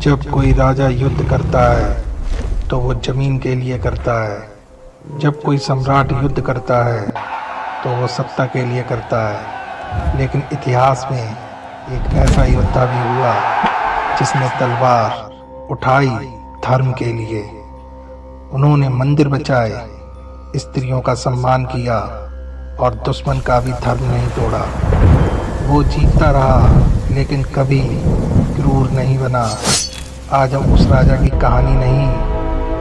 जब कोई राजा युद्ध करता है तो वो जमीन के लिए करता है। जब कोई सम्राट युद्ध करता है तो वो सत्ता के लिए करता है। लेकिन इतिहास में एक ऐसा योद्धा भी हुआ जिसने तलवार उठाई धर्म के लिए। उन्होंने मंदिर बचाए, स्त्रियों का सम्मान किया और दुश्मन का भी धर्म नहीं तोड़ा। वो जीतता रहा लेकिन कभी क्रूर नहीं बना। आज हम उस राजा की कहानी नहीं,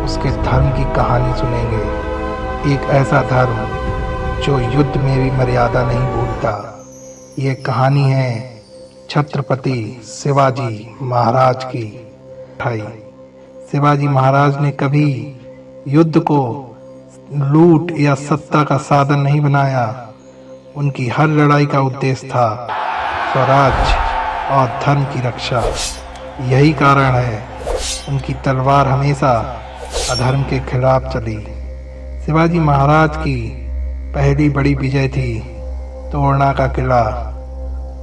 उसके धर्म की कहानी सुनेंगे। एक ऐसा धर्म जो युद्ध में भी मर्यादा नहीं भूलता। ये कहानी है छत्रपति शिवाजी महाराज की। भाई शिवाजी महाराज ने कभी युद्ध को लूट या सत्ता का साधन नहीं बनाया। उनकी हर लड़ाई का उद्देश्य था स्वराज्य और धर्म की रक्षा। यही कारण है उनकी तलवार हमेशा अधर्म के खिलाफ चली। शिवाजी महाराज की पहली बड़ी विजय थी तोरना का किला।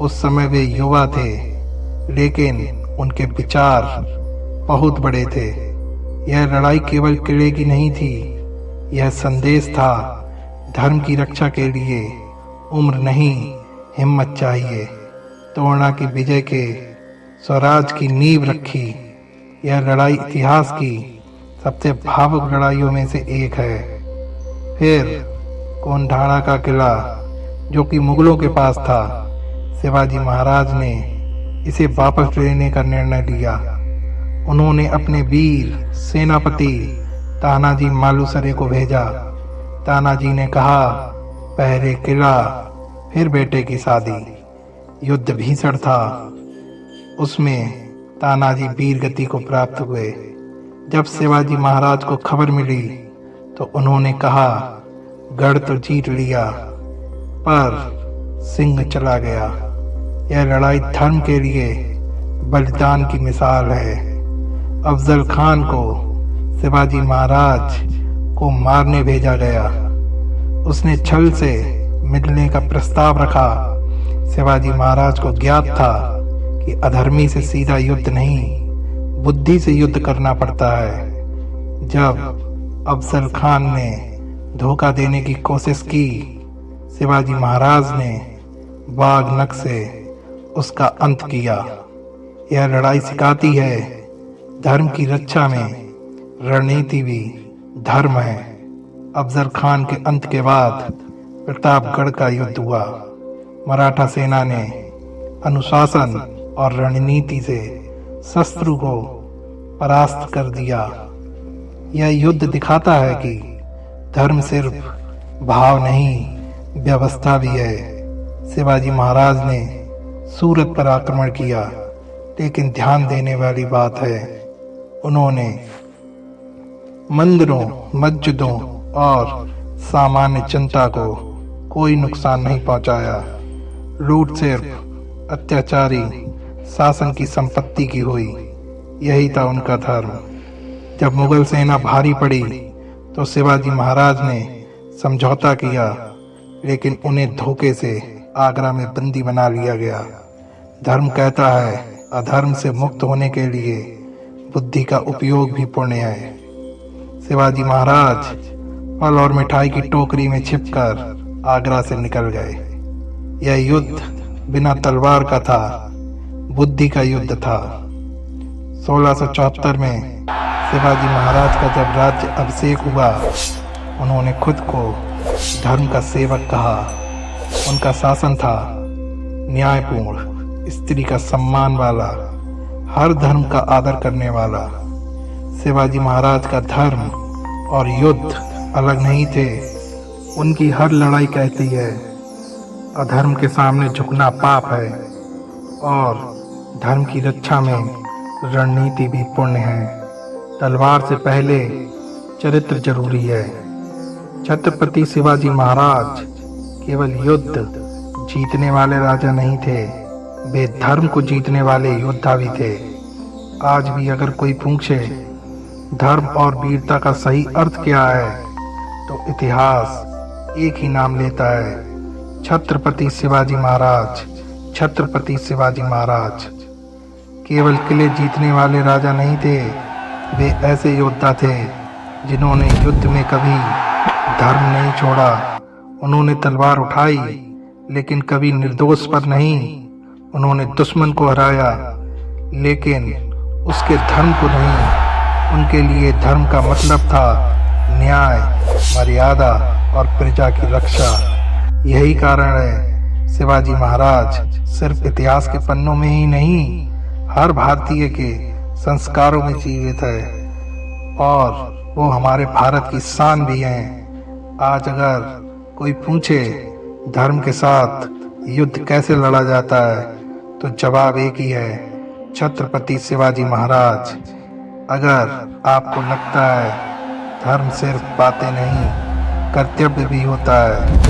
उस समय वे युवा थे लेकिन उनके विचार बहुत बड़े थे। यह लड़ाई केवल किले की नहीं थी, यह संदेश था धर्म की रक्षा के लिए उम्र नहीं हिम्मत चाहिए। तोरना की विजय के स्वराज की नींव रखी। यह लड़ाई इतिहास की सबसे भावुक लड़ाइयों में से एक है। फिर कोंढाणा का किला जो कि मुगलों के पास था, शिवाजी महाराज ने इसे वापस लेने का निर्णय लिया। उन्होंने अपने वीर सेनापति तानाजी मालुसरे को भेजा। तानाजी ने कहा, पहले किला फिर बेटे की शादी। युद्ध भीषण था, उसमें तानाजी वीर गति को प्राप्त हुए। जब शिवाजी महाराज को खबर मिली तो उन्होंने कहा, गढ़ तो जीत लिया पर सिंह चला गया। यह लड़ाई धर्म के लिए बलिदान की मिसाल है। अफजल खान को शिवाजी महाराज को मारने भेजा गया। उसने छल से मिलने का प्रस्ताव रखा। शिवाजी महाराज को ज्ञात था कि अधर्मी से सीधा युद्ध नहीं, बुद्धि से युद्ध करना पड़ता है। जब अफजल खान ने धोखा देने की कोशिश की, शिवाजी महाराज ने बाग नख से उसका अंत किया। यह लड़ाई सिखाती है धर्म की रक्षा में रणनीति भी धर्म है। अफजल खान के अंत के बाद प्रतापगढ़ का युद्ध हुआ। मराठा सेना ने अनुशासन और रणनीति से शत्रु को परास्त कर दिया। यह युद्ध दिखाता है कि धर्म सिर्फ भाव नहीं, व्यवस्था भी है। शिवाजी महाराज ने सूरत पर आक्रमण किया, लेकिन ध्यान देने वाली बात है उन्होंने मंदिरों, मस्जिदों और सामान्य जनता को कोई नुकसान नहीं पहुंचाया। लूट सिर्फ अत्याचारी शासन की संपत्ति की हुई। यही था उनका धर्म। जब मुगल सेना भारी पड़ी तो शिवाजी महाराज ने समझौता किया, लेकिन उन्हें धोखे से आगरा में बंदी बना लिया गया। धर्म कहता है अधर्म से मुक्त होने के लिए बुद्धि का उपयोग भी पुण्य है। शिवाजी महाराज फल और मिठाई की टोकरी में छिपकर आगरा से निकल गए। यह युद्ध बिना तलवार का था, बुद्धि का युद्ध था। 1674 में शिवाजी महाराज का जब राज्य अभिषेक हुआ, उन्होंने खुद को धर्म का सेवक कहा। उनका शासन था न्यायपूर्ण, स्त्री का सम्मान वाला, हर धर्म का आदर करने वाला। शिवाजी महाराज का धर्म और युद्ध अलग नहीं थे। उनकी हर लड़ाई कहती है अधर्म के सामने झुकना पाप है और धर्म की रक्षा में रणनीति भी पुण्य है। तलवार से पहले चरित्र जरूरी है। छत्रपति शिवाजी महाराज केवल युद्ध जीतने वाले राजा नहीं थे, वे धर्म को जीतने वाले योद्धा भी थे। आज भी अगर कोई पूछे धर्म और वीरता का सही अर्थ क्या है, तो इतिहास एक ही नाम लेता है, छत्रपति शिवाजी महाराज। छत्रपति शिवाजी महाराज। केवल किले जीतने वाले राजा नहीं थे, वे ऐसे योद्धा थे जिन्होंने युद्ध में कभी धर्म नहीं छोड़ा। उन्होंने तलवार उठाई लेकिन कभी निर्दोष पर नहीं। उन्होंने दुश्मन को हराया लेकिन उसके धर्म को नहीं। उनके लिए धर्म का मतलब था न्याय, मर्यादा और प्रजा की रक्षा। यही कारण है शिवाजी महाराज सिर्फ इतिहास के पन्नों में ही नहीं, हर भारतीय के संस्कारों में जीवित है और वो हमारे भारत की शान भी हैं। आज अगर कोई पूछे धर्म के साथ युद्ध कैसे लड़ा जाता है तो जवाब एक ही है, छत्रपति शिवाजी महाराज। अगर आपको लगता है धर्म सिर्फ बातें नहीं, कर्तव्य भी होता है,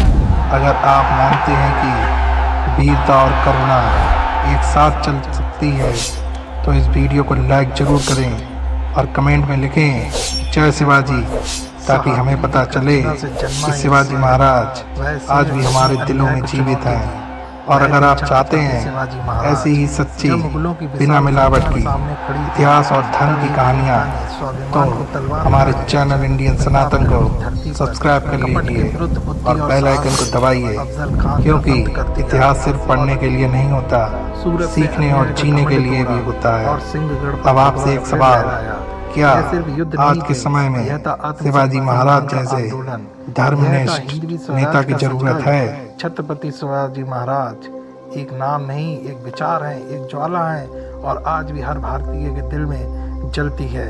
अगर आप मानते हैं कि वीरता और करुणा एक साथ चल सकती है तो इस वीडियो को लाइक जरूर करें और कमेंट में लिखें जय शिवाजी, ताकि हमें पता चले कि शिवाजी महाराज आज भी हमारे दिलों में जीवित हैं। और अगर आप चाहते हैं ऐसी ही सच्ची बिना मिलावट की इतिहास और धर्म की कहानियाँ, तो हमारे चैनल इंडियन सनातन को सब्सक्राइब कर लीजिए और बेल आइकन को दबाइए, क्योंकि इतिहास सिर्फ पढ़ने के लिए नहीं होता, सीखने और जीने के लिए भी होता है। अब आपसे एक सवाल, क्या आज के समय में शिवाजी महाराज जैसे धर्मनिष्ठ नेता की जरूरत है? छत्रपति शिवाजी महाराज एक नाम नहीं, एक विचार है, एक ज्वाला है और आज भी हर भारतीय के दिल में जलती है।